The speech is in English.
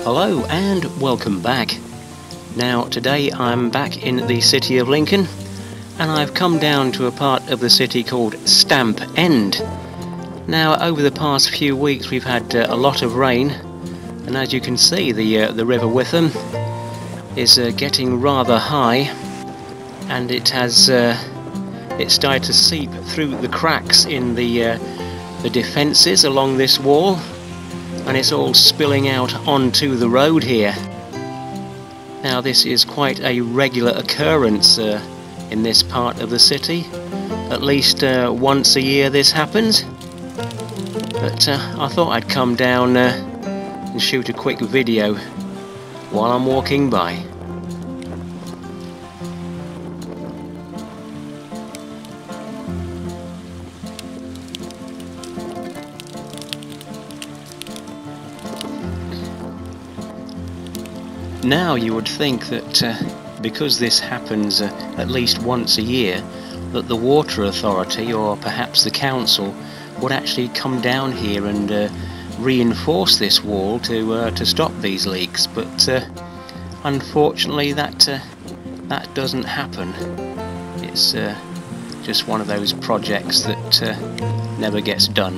Hello and welcome back. Now today I'm back in the city of Lincoln and I've come down to a part of the city called Stamp End. Now over the past few weeks we've had a lot of rain, and as you can see the River Witham is getting rather high, and it has it started to seep through the cracks in the defences along this wall, and it's all spilling out onto the road here. Now this is quite a regular occurrence in this part of the city. At least once a year this happens. But I thought I'd come down and shoot a quick video while I'm walking by. Now you would think that because this happens at least once a year, that the water authority or perhaps the council would actually come down here and reinforce this wall to stop these leaks, but unfortunately that doesn't happen. It's just one of those projects that never gets done.